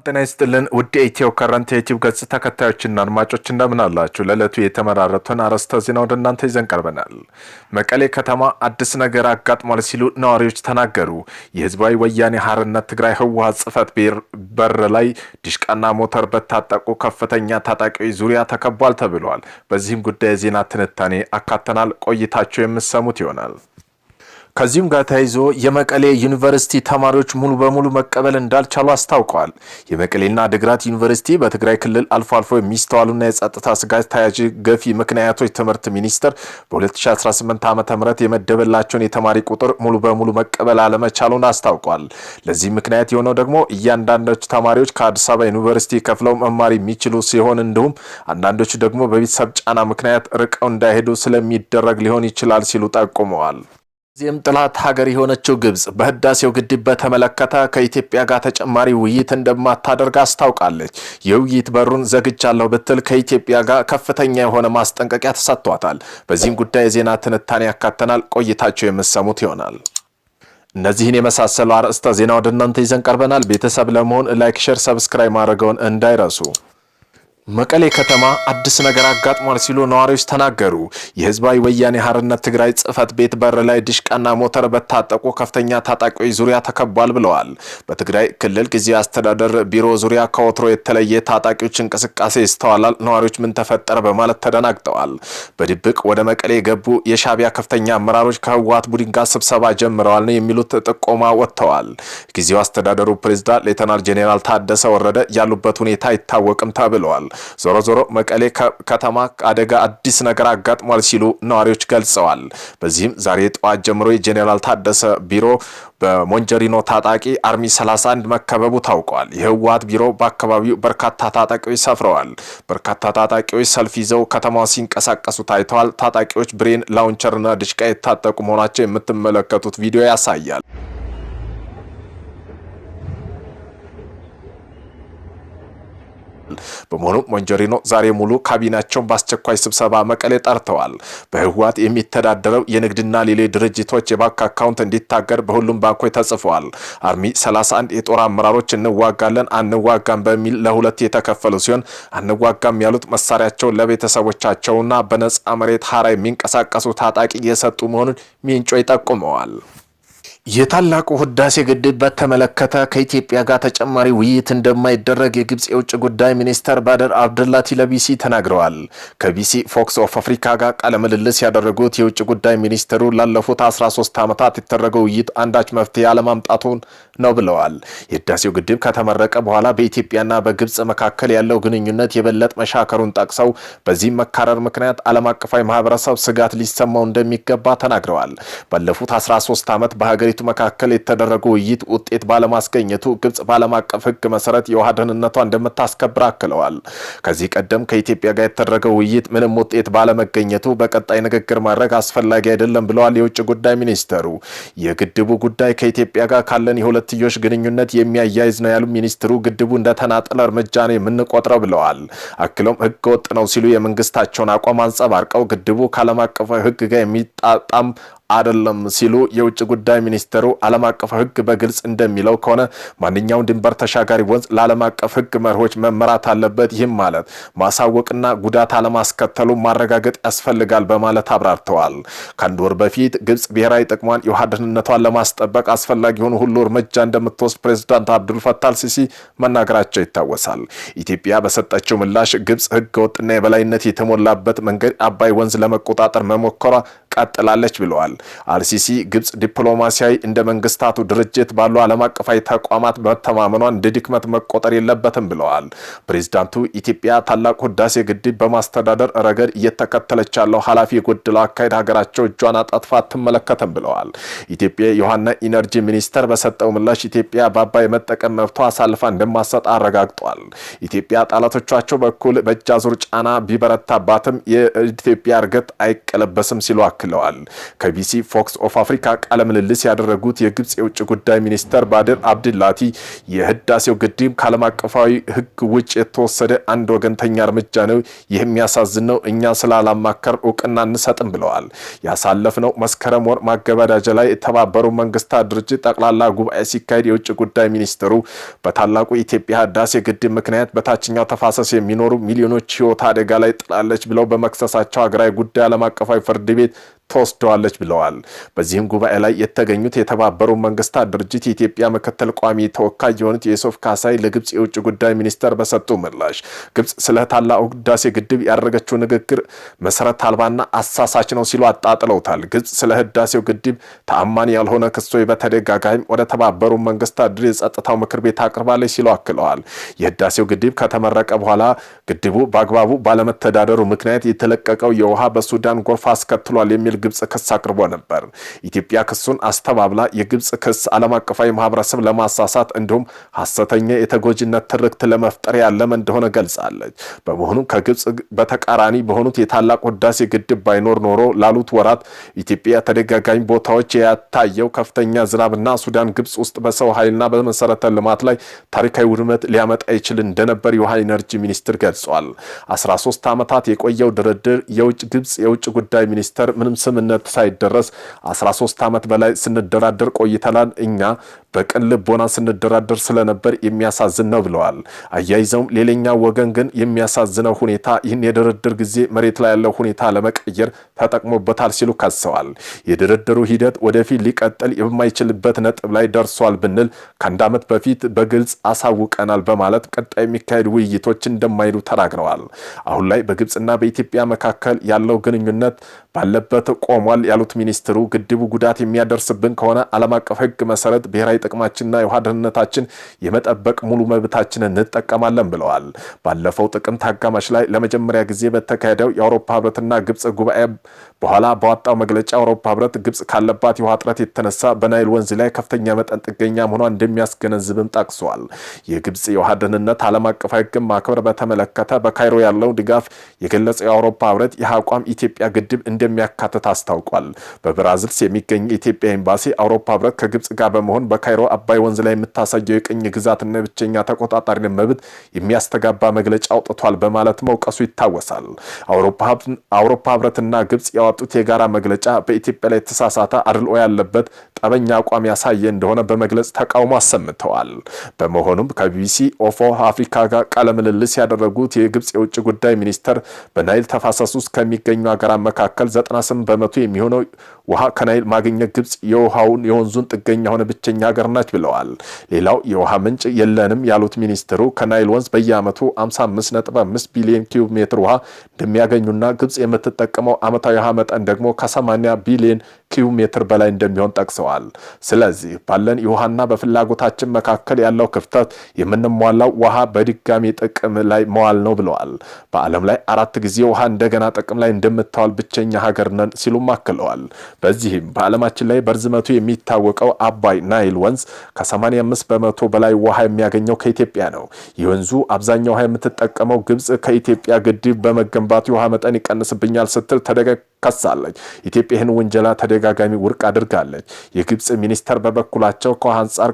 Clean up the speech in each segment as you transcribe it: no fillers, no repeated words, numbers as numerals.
ጤና ይስጥልን ውድ ኢትዮ ከረንት ዩቲዩብ ገጽ ተከታዮችና አድማጮች እንደምን አላችሁ? ለዕለቱ የተመራረጡን አርዕስተ ዜና ወደ እናንተ ይዘን ቀርበናል። መቀሌ ከተማ አዲስ ነገር አጋጥሟል ሲሉ ነዋሪዎች ተናገሩ። የህዝባዊ ወያኔ ሓርነት ትግራይ ህወሓት ጽሕፈት በር ላይ ዲሽቃና ሞተር በታጠቁ ከፍተኛ ታጣቂዎች ዙሪያ ተከቧል ተብሏል። በዚህም ጉዳይ የዜና ትንታኔ አካተናል። ቆይታቸው የምትሰሙት ይሆናል። ከዚህም ጋር ተያይዞ የመቀሌ ዩኒቨርሲቲ ተማሪዎች ሙሉ በሙሉ መቀበል እንዳልቻሉ አስታውቀዋል። የመቀሌና ድግራት ዩኒቨርሲቲ በትግራይ ክልል አልፎ አልፎ የሚስተዋሉና የጸጥታ ስጋት ተያያዥ ገፊ ምክንያቶች ትምህርት ሚኒስቴር በ2018 ዓ.ም የመደበላቸውን የተማሪ ቁጥር ሙሉ በሙሉ መቀበል አለመቻሉን አስታውቋል። ለዚህ ምክንያት የሆነው ደግሞ እያንዳንዶቹ ተማሪዎች ከአዲስ አበባ ዩኒቨርሲቲ ከፍለው መማር የሚችሉ ሲሆን እንዲሁም አንዳንዶቹ ደግሞ በቤተሰብ ጫና ምክንያት ርቀው እንዳይሄዱ ስለሚደረግ ሊሆን ይችላል ሲሉ ጠቁመዋል። ዚህም ጥላት ሀገር የሆነችው ግብጽ በህዳሴው ግድብ በተመለከተ ከኢትዮጵያ ጋር ተጨማሪ ውይይት እንደማታደርግ አስታውቃለች። የውይይት በሩን ዘግቻለሁ ብትል ከኢትዮጵያ ጋር ከፍተኛ የሆነ ማስጠንቀቂያ ተሰጥቷታል። በዚህም ጉዳይ የዜና ትንታኔ ያካተናል። ቆይታቸው የምትሰሙት ይሆናል። እነዚህን የመሳሰሉ አርዕስተ ዜና ወደ እናንተ ይዘን ቀርበናል። ቤተሰብ ለመሆን ላይክ፣ ሼር፣ ሰብስክራይብ ማድረግዎን እንዳይረሱ። መቀሌ ከተማ አዲስ ነገር አጋጥሟል ሲሉ ነዋሪዎች ተናገሩ። የህዝባዊ ወያኔ ሓርነት ትግራይ ጽሕፈት ቤት በር ላይ ዲሽቃና ሞተር በታጠቁ ከፍተኛ ታጣቂዎች ዙሪያ ተከቧል ብለዋል። በትግራይ ክልል ጊዜያዊ አስተዳደር ቢሮ ዙሪያ ከወትሮ የተለየ ታጣቂዎች እንቅስቃሴ ይስተዋላል። ነዋሪዎች ምን ተፈጠረ በማለት ተደናግጠዋል። በድብቅ ወደ መቀሌ የገቡ የሻዕቢያ ከፍተኛ አመራሮች ከህወሓት ቡድን ጋር ስብሰባ ጀምረዋል ነው የሚሉት ጥቆማ ወጥተዋል። ጊዜያዊ አስተዳደሩ ፕሬዝዳንት ሌተናል ጄኔራል ታደሰ ወረደ ያሉበት ሁኔታ አይታወቅም ተብለዋል። ዞሮ ዞሮ መቀሌ ከተማ አደጋ አዲስ ነገር አጋጥሟል ሲሉ ነዋሪዎች ገልጸዋል። በዚህም ዛሬ ጠዋት ጀምሮ የጄኔራል ታደሰ ቢሮ በሞንጀሪኖ ታጣቂ አርሚ 31 መከበቡ ታውቋል። የህወሓት ቢሮ በአካባቢው በርካታ ታጣቂዎች ሰፍረዋል። በርካታ ታጣቂዎች ሰልፍ ይዘው ከተማው ሲንቀሳቀሱ ታይተዋል። ታጣቂዎች ብሬን፣ ላውንቸርና ድሽቃ የታጠቁ መሆናቸው የምትመለከቱት ቪዲዮ ያሳያል። በመሆኑ ሞንጀሪኖ ዛሬ ሙሉ ካቢናቸውን በአስቸኳይ ስብሰባ መቀሌ ጠርተዋል። በህወሓት የሚተዳደረው የንግድና ሌሎች ድርጅቶች የባንክ አካውንት እንዲታገድ በሁሉም ባንኮች ተጽፏል። አርሚ 31 የጦር አመራሮች እንዋጋለን አንዋጋም በሚል ለሁለት የተከፈሉ ሲሆን አንዋጋም ያሉት መሳሪያቸውን ለቤተሰቦቻቸውና በነጻ መሬት ሐራ የሚንቀሳቀሱ ታጣቂ የሰጡ መሆኑን ምንጮች ጠቁመዋል። የታላቁ ህዳሴ ግድብ በተመለከተ ከኢትዮጵያ ጋር ተጨማሪ ውይይት እንደማይደረግ የግብጽ የውጭ ጉዳይ ሚኒስተር ባደር አብደላቲ ለቢሲ ተናግረዋል። ከቢሲ ፎክስ ኦፍ አፍሪካ ጋር ቃለ ምልልስ ያደረጉት የውጭ ጉዳይ ሚኒስተሩ ላለፉት 13 ዓመታት የተደረገው ውይይት አንዳች መፍትሄ አለማምጣቱን ነው ብለዋል። የህዳሴው ግድብ ከተመረቀ በኋላ በኢትዮጵያና በግብጽ መካከል ያለው ግንኙነት የበለጠ መሻከሩን ጠቅሰው በዚህ መካረር ምክንያት ዓለም አቀፋዊ ማህበረሰብ ስጋት ሊሰማው እንደሚገባ ተናግረዋል። ባለፉት 13 ዓመት በሀገሪቱ መካከል የተደረገው ውይይት ውጤት ባለማስገኘቱ ግብጽ ባለም አቀፍ ህግ መሰረት የውሃ ደህንነቷን እንደምታስከብር አክለዋል። ከዚህ ቀደም ከኢትዮጵያ ጋር የተደረገው ውይይት ምንም ውጤት ባለመገኘቱ በቀጣይ ንግግር ማድረግ አስፈላጊ አይደለም ብለዋል የውጭ ጉዳይ ሚኒስተሩ። የግድቡ ጉዳይ ከኢትዮጵያ ጋር ካለን የሁለትዮሽ ግንኙነት የሚያያይዝ ነው ያሉ ሚኒስትሩ ግድቡ እንደተናጠለ እርምጃ ነው የምንቆጥረው ብለዋል። አክሎም ህገ ወጥ ነው ሲሉ የመንግስታቸውን አቋም አንጸባርቀው ግድቡ ከዓለም አቀፍ ህግ ጋር የሚጣጣም አይደለም ሲሉ የውጭ ጉዳይ ሚኒስተሩ ዓለም አቀፍ ህግ በግልጽ እንደሚለው ከሆነ ማንኛውም ድንበር ተሻጋሪ ወንዝ ለዓለም አቀፍ ህግ መርሆች መመራት አለበት። ይህም ማለት ማሳወቅና ጉዳት አለማስከተሉ ማረጋገጥ ያስፈልጋል በማለት አብራርተዋል። ከአንድ ወር በፊት ግብጽ ብሔራዊ ጥቅሟን የውሃ ደህንነቷን ለማስጠበቅ አስፈላጊ የሆኑ ሁሉ እርምጃ እንደምትወስድ ፕሬዝዳንት አብዱል ፈታህ አልሲሲ መናገራቸው ይታወሳል። ኢትዮጵያ በሰጠችው ምላሽ ግብጽ ህገ ወጥና የበላይነት የተሞላበት መንገድ አባይ ወንዝ ለመቆጣጠር መሞከሯ ቀጥላለች ብለዋል። አልሲሲ ግብጽ ዲፕሎማሲያዊ እንደ መንግስታቱ ድርጅት ባሉ ዓለም አቀፋዊ ተቋማት መተማመኗን እንደ ድክመት መቆጠር የለበትም ብለዋል። ፕሬዝዳንቱ ኢትዮጵያ ታላቁ ህዳሴ ግድብ በማስተዳደር ረገድ እየተከተለች ያለው ኃላፊ የጎደለው አካሄድ ሀገራቸው እጇን አጣጥፋ አትመለከትም ብለዋል። ኢትዮጵያ የውሃና ኢነርጂ ሚኒስተር በሰጠው ምላሽ ኢትዮጵያ በአባይ መጠቀም መብቷ አሳልፋ እንደማሰጥ አረጋግጧል። ኢትዮጵያ ጠላቶቻቸው በኩል በእጅ አዙር ጫና ቢበረታባትም የኢትዮጵያ እርገት አይቀለበስም ሲሉ አክለዋል። አክለዋል። ከቢሲ ፎክስ ኦፍ አፍሪካ ቃለ ምልልስ ያደረጉት የግብጽ የውጭ ጉዳይ ሚኒስተር ባድር አብድላቲ የህዳሴው ግድብ ከዓለም አቀፋዊ ህግ ውጭ የተወሰደ አንድ ወገንተኛ እርምጃ ነው፣ ይህ የሚያሳዝን ነው፣ እኛ ስላላማከር እውቅና እንሰጥም ብለዋል። ያሳለፍነው መስከረም ወር ማገባደጃ ላይ የተባበሩት መንግስታት ድርጅት ጠቅላላ ጉባኤ ሲካሄድ የውጭ ጉዳይ ሚኒስትሩ በታላቁ የኢትዮጵያ ህዳሴ ግድብ ምክንያት በታችኛው ተፋሰስ የሚኖሩ ሚሊዮኖች ህይወት አደጋ ላይ ጥላለች ብለው በመክሰሳቸው ሀገራዊ ጉዳይ ዓለም አቀፋዊ ፍርድ ቤት ተወስደዋለች ብለዋል። በዚህም ጉባኤ ላይ የተገኙት የተባበሩት መንግስታት ድርጅት የኢትዮጵያ ምክትል ቋሚ ተወካይ የሆኑት የሱፍ ካሳይ ለግብጽ የውጭ ጉዳይ ሚኒስተር በሰጡ ምላሽ ግብጽ ስለ ታላቁ ህዳሴ ግድብ ያደረገችው ንግግር መሰረት አልባና አሳሳች ነው ሲሉ አጣጥለውታል። ግብጽ ስለ ህዳሴው ግድብ ተአማኒ ያልሆነ ክሶች በተደጋጋሚ ወደ ተባበሩት መንግስታት ድርጅት የጸጥታው ምክር ቤት አቅርባለች ሲሉ አክለዋል። የህዳሴው ግድብ ከተመረቀ በኋላ ግድቡ በአግባቡ ባለመተዳደሩ ምክንያት የተለቀቀው የውሃ በሱዳን ጎርፍ አስከትሏል የሚል ግብጽ ክስ አቅርቦ ነበር። ኢትዮጵያ ክሱን አስተባብላ የግብጽ ክስ ዓለም አቀፋዊ ማህበረሰብ ለማሳሳት እንዲሁም ሐሰተኛ የተጎጂነት ትርክት ለመፍጠር ያለመ እንደሆነ ገልጻለች። በመሆኑ ከግብጽ በተቃራኒ በሆኑት የታላቁ ህዳሴ ግድብ ባይኖር ኖሮ ላሉት ወራት ኢትዮጵያ ተደጋጋሚ ቦታዎች ያታየው ከፍተኛ ዝናብና ሱዳን ግብጽ ውስጥ በሰው ኃይልና በመሰረተ ልማት ላይ ታሪካዊ ውድመት ሊያመጣ ይችል እንደነበር የውሃ ኢነርጂ ሚኒስትር ገልጿል። 13 ዓመታት የቆየው ድርድር ግብጽ የውጭ ጉዳይ ሚኒስተር ምንም ስምነት ሳይደረስ 13 ዓመት በላይ ስንደራደር ቆይተናል። እኛ በቅን ልቦና ስንደራደር ስለነበር የሚያሳዝን ነው ብለዋል። አያይዘውም ሌላኛው ወገን ግን የሚያሳዝነው ሁኔታ ይህን የድርድር ጊዜ መሬት ላይ ያለው ሁኔታ ለመቀየር ተጠቅሞበታል ሲሉ ከሰዋል። የድርድሩ ሂደት ወደፊት ሊቀጥል የማይችልበት ነጥብ ላይ ደርሷል ብንል ከአንድ ዓመት በፊት በግልጽ አሳውቀናል በማለት ቀጣይ የሚካሄዱ ውይይቶች እንደማይሉ ተናግረዋል። አሁን ላይ በግብጽና በኢትዮጵያ መካከል ያለው ግንኙነት ባለበት ቆሟል ያሉት ሚኒስትሩ ግድቡ ጉዳት የሚያደርስብን ከሆነ ዓለም አቀፍ ሕግ መሰረት ብሔራዊ ጥቅማችንና የውሃ ደህንነታችን የመጠበቅ ሙሉ መብታችንን እንጠቀማለን ብለዋል። ባለፈው ጥቅምት አጋማሽ ላይ ለመጀመሪያ ጊዜ በተካሄደው የአውሮፓ ህብረትና ግብጽ ጉባኤ በኋላ በወጣው መግለጫ አውሮፓ ህብረት ግብጽ ካለባት የውሃ እጥረት የተነሳ በናይል ወንዝ ላይ ከፍተኛ መጠን ጥገኛ መሆኗን እንደሚያስገነዝብም ጠቅሷል። የግብጽ የውሃ ደህንነት ዓለም አቀፍ ሕግን ማክበር በተመለከተ በካይሮ ያለው ድጋፍ የገለጸው የአውሮፓ ህብረት ይህ አቋም ኢትዮጵያ ግድብ እንደሚያካትት አስታውቋል። በብራዚልስ የሚገኝ የኢትዮጵያ ኤምባሲ አውሮፓ ህብረት ከግብጽ ጋር በመሆን በካይሮ አባይ ወንዝ ላይ የምታሳየው የቅኝ ግዛትና ብቸኛ ተቆጣጣሪነት መብት የሚያስተጋባ መግለጫ አውጥቷል በማለት መውቀሱ ይታወሳል። አውሮፓ ህብረትና ግብጽ ያወጡት የጋራ መግለጫ በኢትዮጵያ ላይ የተሳሳተ አድልኦ ያለበት ጠበኛ አቋም ያሳየ እንደሆነ በመግለጽ ተቃውሞ አሰምተዋል። በመሆኑም ከቢቢሲ ኦፍ አፍሪካ ጋር ቃለ ምልልስ ያደረጉት የግብጽ የውጭ ጉዳይ ሚኒስተር በናይል ተፋሰስ ውስጥ ከሚገኙ ሀገራት መካከል 98 በመቶ የሚሆነው ውሃ ከናይል ማግኘት ግብጽ የወንዙን ጥገኛ ሆነ ብቸኛ ሀገር ናች ብለዋል። ሌላው የውሃ ምንጭ የለንም ያሉት ሚኒስትሩ ከናይል ወንዝ በየዓመቱ 55.5 ቢሊዮን ኪዩብ ሜትር ውሃ እንደሚያገኙና ግብጽ የምትጠቀመው ዓመታዊ ውሃ መጠን ደግሞ ከ80 ቢሊዮን ኪዩብ ሜትር በላይ እንደሚሆን ጠቅሰዋል። ስለዚህ ባለን የውሃና በፍላጎታችን መካከል ያለው ክፍተት የምንሟላው ውሃ በድጋሚ ጥቅም ላይ መዋል ነው ብለዋል። በዓለም ላይ 4 ጊዜ ውሃ እንደገና ጥቅም ላይ እንደምታዋል ብቸኛ ሀገር ነን ሲሉም አክለዋል። በዚህም በዓለማችን ላይ በርዝመቱ የሚታወቀው አባይ ናይል ወንዝ ከ85 በመቶ በላይ ውሃ የሚያገኘው ከኢትዮጵያ ነው። የወንዙ አብዛኛው ውሃ የምትጠቀመው ግብጽ ከኢትዮጵያ ግድብ በመገንባቱ የውሃ መጠን ይቀንስብኛል ስትል ከሳለች። ኢትዮጵያ ይህን ወንጀላ ተደጋጋሚ ውድቅ አድርጋለች። የግብጽ ሚኒስተር በበኩላቸው ከውሃ አንጻር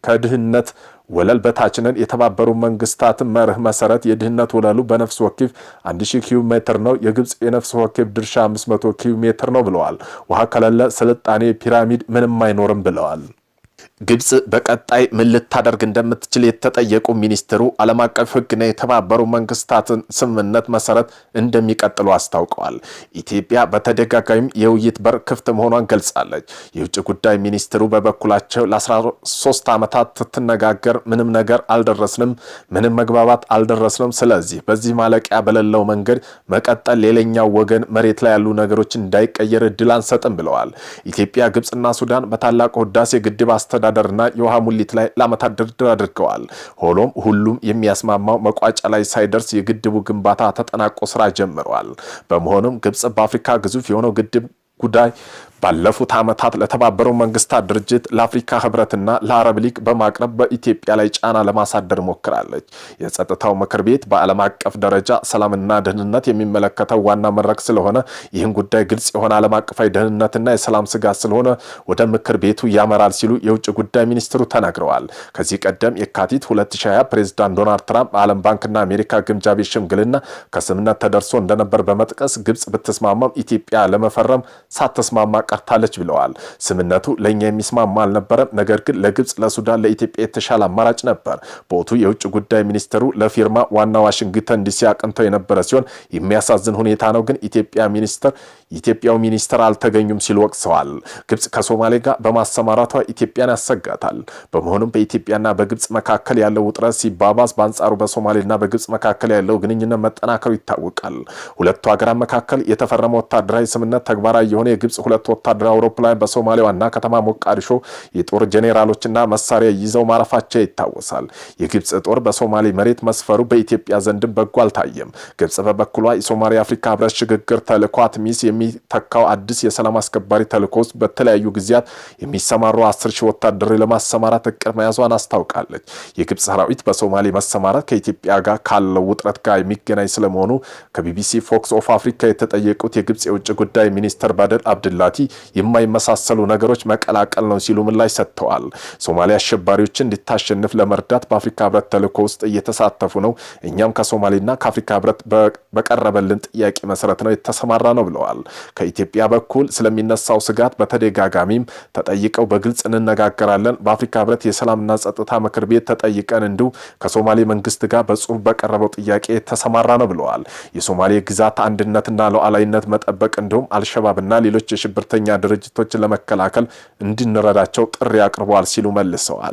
ከድህነት ወለል በታችነን የተባበሩ መንግስታት መርህ መሰረት የድህነት ወለሉ በነፍስ ወከፍ 1000 ኪዩብ ሜትር ነው። የግብጽ የነፍስ ወከፍ ድርሻ 500 ኪዩብ ሜትር ነው ብለዋል። ውሃ ከሌለ ስልጣኔ ፒራሚድ ምንም አይኖርም ብለዋል። ግብጽ በቀጣይ ምን ልታደርግ እንደምትችል የተጠየቁ ሚኒስትሩ ዓለም አቀፍ ሕግና የተባበሩ መንግስታትን ስምምነት መሰረት እንደሚቀጥሉ አስታውቀዋል። ኢትዮጵያ በተደጋጋሚ የውይይት በር ክፍት መሆኗን ገልጻለች። የውጭ ጉዳይ ሚኒስትሩ በበኩላቸው ለ13 ዓመታት ስትነጋገር ምንም ነገር አልደረስንም፣ ምንም መግባባት አልደረስንም። ስለዚህ በዚህ ማለቂያ በሌለው መንገድ መቀጠል ሌላኛው ወገን መሬት ላይ ያሉ ነገሮች እንዳይቀየር እድል አንሰጥም ብለዋል። ኢትዮጵያ፣ ግብጽና ሱዳን በታላቁ ህዳሴ ግድብ አስተዳደርና የውሃ ሙሊት ላይ ለዓመታት ድርድር አድርገዋል። ሆኖም ሁሉም የሚያስማማው መቋጫ ላይ ሳይደርስ የግድቡ ግንባታ ተጠናቆ ስራ ጀምረዋል። በመሆኑም ግብጽ በአፍሪካ ግዙፍ የሆነው ግድብ ጉዳይ ባለፉት ዓመታት ለተባበሩት መንግስታት ድርጅት ለአፍሪካ ህብረትና ለአረብ ሊግ በማቅረብ በኢትዮጵያ ላይ ጫና ለማሳደር ሞክራለች። የጸጥታው ምክር ቤት በዓለም አቀፍ ደረጃ ሰላምና ደህንነት የሚመለከተው ዋና መድረክ ስለሆነ ይህን ጉዳይ ግልጽ የሆነ ዓለም አቀፋዊ ደህንነትና የሰላም ስጋት ስለሆነ ወደ ምክር ቤቱ ያመራል ሲሉ የውጭ ጉዳይ ሚኒስትሩ ተናግረዋል። ከዚህ ቀደም የካቲት 2020 ፕሬዝዳንት ዶናልድ ትራምፕ በዓለም ባንክና አሜሪካ ግምጃ ቤት ሽምግልና ከስምምነት ተደርሶ እንደነበር በመጥቀስ ግብጽ ብትስማማም ኢትዮጵያ ለመፈረም ሳትስማማ ቀርታለች ብለዋል። ስምምነቱ ለኛ የሚስማማ አልነበረም፣ ነገር ግን ለግብጽ፣ ለሱዳን፣ ለኢትዮጵያ የተሻለ አማራጭ ነበር። በወቅቱ የውጭ ጉዳይ ሚኒስትሩ ለፊርማ ዋና ዋሽንግተን ዲሲ አቅንተው የነበረ ሲሆን የሚያሳዝን ሁኔታ ነው ግን ኢትዮጵያው ሚኒስትር አልተገኙም ሲሉ ወቅሰዋል። ግብጽ ከሶማሌ ጋር በማሰማራቷ ኢትዮጵያን ያሰጋታል። በመሆኑም በኢትዮጵያና በግብጽ መካከል ያለው ውጥረት ሲባባስ፣ በአንጻሩ በሶማሌና በግብጽ መካከል ያለው ግንኙነት መጠናከሩ ይታወቃል። ሁለቱ ሀገራት መካከል የተፈረመ ወታደራዊ ስምምነት ተግባራዊ የሆነ የግብጽ ሁለት ወታደራዊ አውሮፕላን በሶማሌ ዋና ከተማ ሞቃዲሾ የጦር ጄኔራሎችና መሳሪያ ይዘው ማረፋቸው ይታወሳል። የግብጽ ጦር በሶማሌ መሬት መስፈሩ በኢትዮጵያ ዘንድም በጎ አልታየም። ግብጽ በበኩሏ የሶማሌ አፍሪካ ህብረት ሽግግር ተልዕኮ አትሚስ የሚተካው አዲስ የሰላም አስከባሪ ተልዕኮ ውስጥ በተለያዩ ጊዜያት የሚሰማሩ 10 ሺህ ወታደሮች ለማሰማራት እቅድ መያዟን አስታውቃለች። የግብጽ ሰራዊት በሶማሌ መሰማራት ከኢትዮጵያ ጋር ካለው ውጥረት ጋር የሚገናኝ ስለመሆኑ ከቢቢሲ ፎክስ ኦፍ አፍሪካ የተጠየቁት የግብጽ የውጭ ጉዳይ ሚኒስትር ባደር አብድላቲ የማይመሳሰሉ ነገሮች መቀላቀል ነው ሲሉ ምላሽ ሰጥተዋል። ሶማሊያ አሸባሪዎችን እንድታሸንፍ ለመርዳት በአፍሪካ ህብረት ተልዕኮ ውስጥ እየተሳተፉ ነው። እኛም ከሶማሌና ከአፍሪካ ህብረት በቀረበልን ጥያቄ መሰረት ነው የተሰማራ ነው ብለዋል። ከኢትዮጵያ በኩል ስለሚነሳው ስጋት በተደጋጋሚም ተጠይቀው በግልጽ እንነጋገራለን። በአፍሪካ ህብረት የሰላምና ጸጥታ ምክር ቤት ተጠይቀን እንዲሁ ከሶማሌ መንግስት ጋር በጽሁፍ በቀረበው ጥያቄ የተሰማራ ነው ብለዋል። የሶማሌ ግዛት አንድነትና ሉዓላዊነት መጠበቅ እንዲሁም አልሸባብና ሌሎች የሽብርተኛ ድርጅቶችን ለመከላከል እንድንረዳቸው ጥሪ አቅርበዋል ሲሉ መልሰዋል።